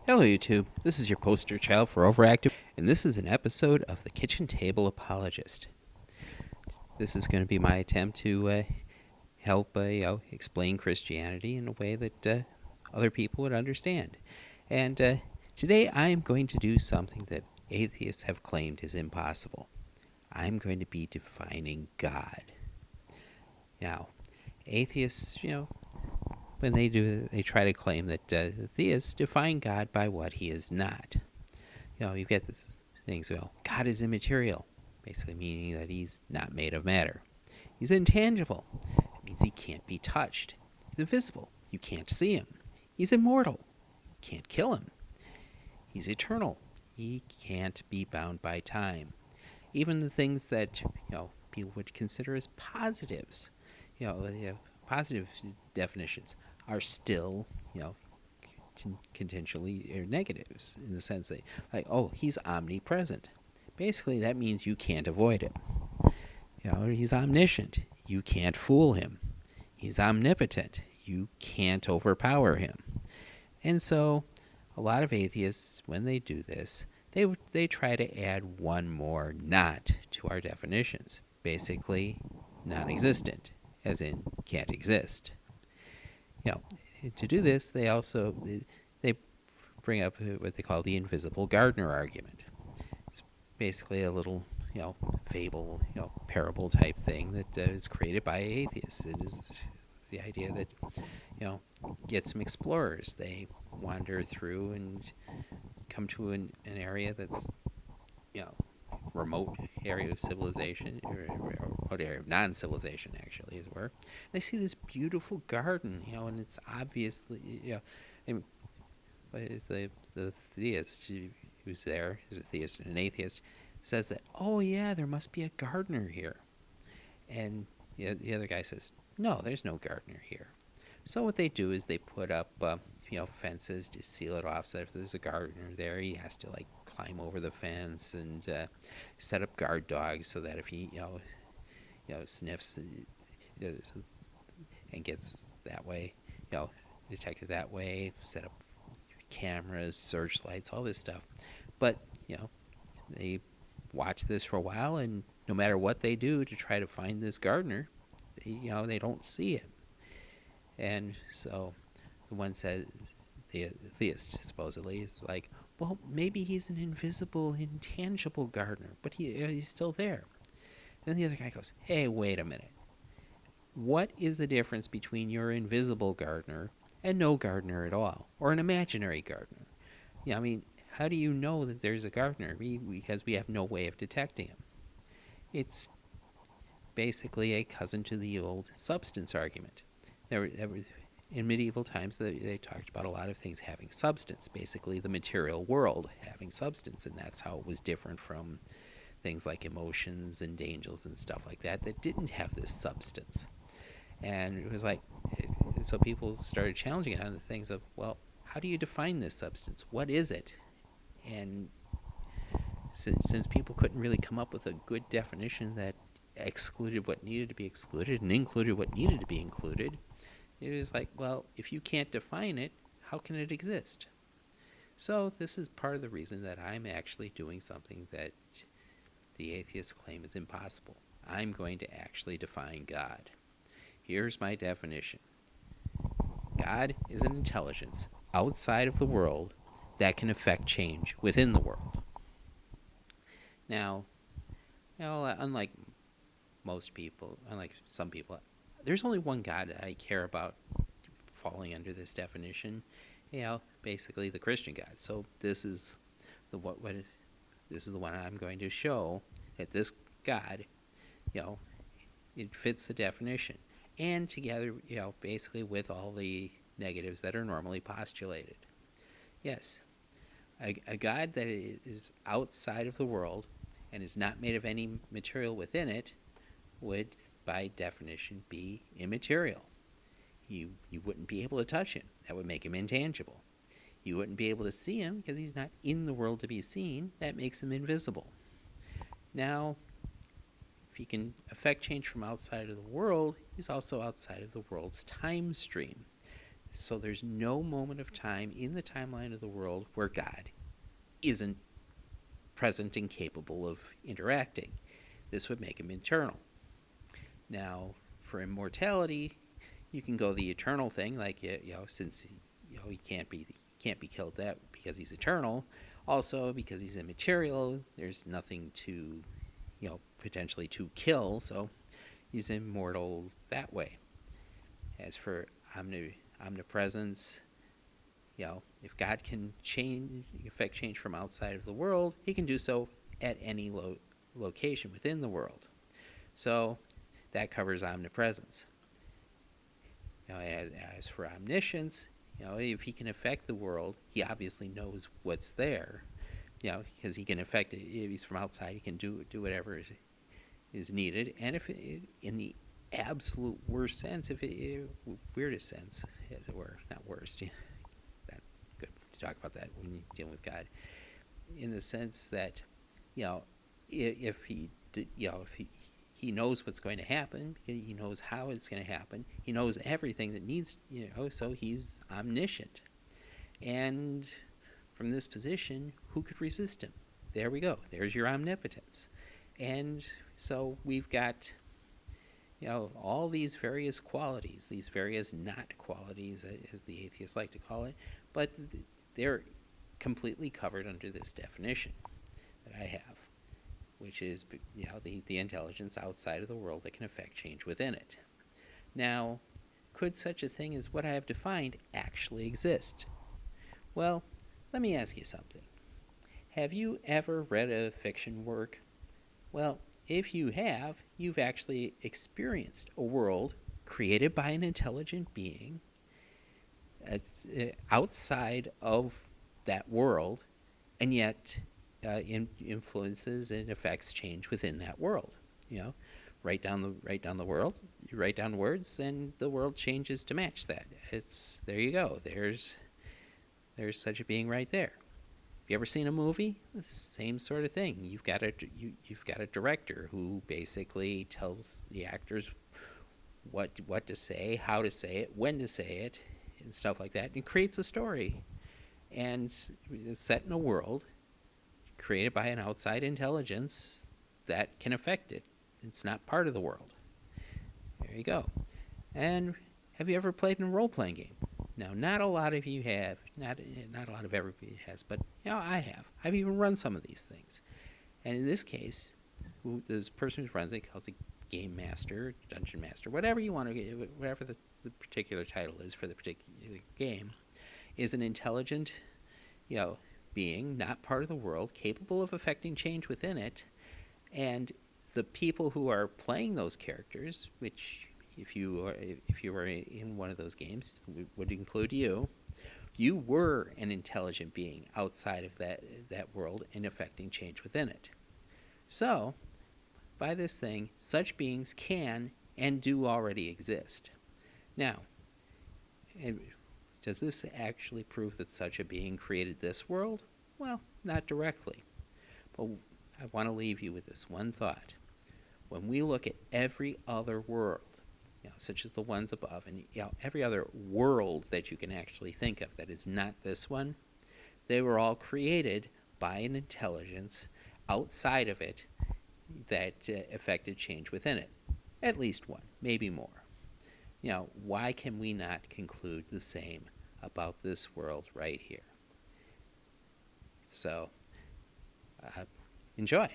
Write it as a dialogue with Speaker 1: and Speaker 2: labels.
Speaker 1: Hello, YouTube. This is your poster child for overactive, and this is an episode of the Kitchen Table Apologist. This is going to be my attempt to help explain Christianity in a way that other people would understand. And today I am going to do something that atheists have claimed is impossible. I'm going to be defining God. Now, atheists, when they try to claim that theists define God by what he is not. You get this things, God is immaterial, basically meaning that he's not made of matter. He's intangible. It means he can't be touched. He's invisible. You can't see him. He's immortal. You can't kill him. He's eternal. He can't be bound by time. Even the things that people would consider as positives, positive definitions are still, contingently or negatives in the sense that, he's omnipresent. Basically, that means you can't avoid him. He's omniscient. You can't fool him. He's omnipotent. You can't overpower him. And so, a lot of atheists, when they do this, they try to add one more not to our definitions. Basically, non-existent, as in can't exist. To do this, they bring up what they call the invisible gardener argument. It's basically a little, fable, parable type thing that is created by atheists. It is the idea that, get some explorers. They wander through and come to an area that's, remote area of civilization, or remote area of non-civilization, actually, as it were. They see this beautiful garden, and it's obviously, the theist who's there, who's a theist and an atheist, says that, oh yeah, there must be a gardener here. And the other guy says, no, there's no gardener here. So what they do is they put up, fences to seal it off, so if there's a gardener there, he has to, climb over the fence and set up guard dogs so that if he, sniffs and gets that way, detected that way, set up cameras, searchlights, all this stuff. But, they watch this for a while, and no matter what they do to try to find this gardener, they don't see it. And so the one says, the theist supposedly is like, well, maybe he's an invisible, intangible gardener, but he's still there. And then the other guy goes, hey, wait a minute. What is the difference between your invisible gardener and no gardener at all, or an imaginary gardener? How do you know that there's a gardener? Because we have no way of detecting him. It's basically a cousin to the old substance argument. In medieval times, they talked about a lot of things having substance, basically the material world having substance, and that's how it was different from things like emotions and angels and stuff like that didn't have this substance. And it was so people started challenging it on the things of, well, how do you define this substance? What is it? And since people couldn't really come up with a good definition that excluded what needed to be excluded and included what needed to be included, it was well, if you can't define it, how can it exist? So this is part of the reason that I'm actually doing something that the atheists claim is impossible. I'm going to actually define God. Here's my definition. God is an intelligence outside of the world that can affect change within the world. Now, unlike most people, unlike some people, there's only one God that I care about falling under this definition. Basically the Christian God. So this is the one I'm going to show that this God, it fits the definition, and together, basically with all the negatives that are normally postulated. Yes, a God that is outside of the world and is not made of any material within it would, by definition, be immaterial. You wouldn't be able to touch him. That would make him intangible. You wouldn't be able to see him because he's not in the world to be seen. That makes him invisible. Now, if he can affect change from outside of the world, he's also outside of the world's time stream. So there's no moment of time in the timeline of the world where God isn't present and capable of interacting. This would make him eternal. Now, for immortality, you can go the eternal thing, like since he can't be killed that because he's eternal. Also, because he's immaterial, there's nothing to potentially to kill, so he's immortal that way. As for omnipresence, if God can affect change from outside of the world, he can do so at any location within the world. So that covers omnipresence. As for omniscience, if he can affect the world, he obviously knows what's there. Because he can affect it. If he's from outside, he can do whatever is needed. And if in the absolute worst sense, weirdest sense, as it were, not worst, not good to talk about that when you deal with God, in the sense that, if he knows what's going to happen, because he knows how it's going to happen, he knows everything that needs, so he's omniscient. And from this position, who could resist him? There we go. There's your omnipotence. And so we've got, all these various qualities, these various not qualities, as the atheists like to call it, but they're completely covered under this definition that I have, which is, the intelligence outside of the world that can affect change within it. Now, could such a thing as what I have defined actually exist? Well, let me ask you something. Have you ever read a fiction work? Well, if you have, you've actually experienced a world created by an intelligent being outside of that world, and yet influences and affects change within that world. Write down the world. You write down words, and the world changes to match that. There you go. There's such a being right there. Have you ever seen a movie? The same sort of thing. You've got a director who basically tells the actors what to say, how to say it, when to say it, and stuff like that, and creates a story. And it's set in a world created by an outside intelligence that can affect it. It's not part of the world. There you go. And have you ever played in a role-playing game? Now, not a lot of you have, not a lot of everybody has, but I have. I've even run some of these things. And in this case, this person who runs it calls it game master, dungeon master, whatever you want to, whatever the particular title is for the particular game, is an intelligent, being, not part of the world, capable of affecting change within it. And the people who are playing those characters, which if you were in one of those games, would include you were an intelligent being outside of that world and affecting change within it. So, by this thing, such beings can and do already exist. Now, does this actually prove that such a being created this world? Well, not directly. But I want to leave you with this one thought. When we look at every other world, such as the ones above, and every other world that you can actually think of that is not this one, they were all created by an intelligence outside of it that affected change within it. At least one, maybe more. Why can we not conclude the same about this world right here? So, enjoy.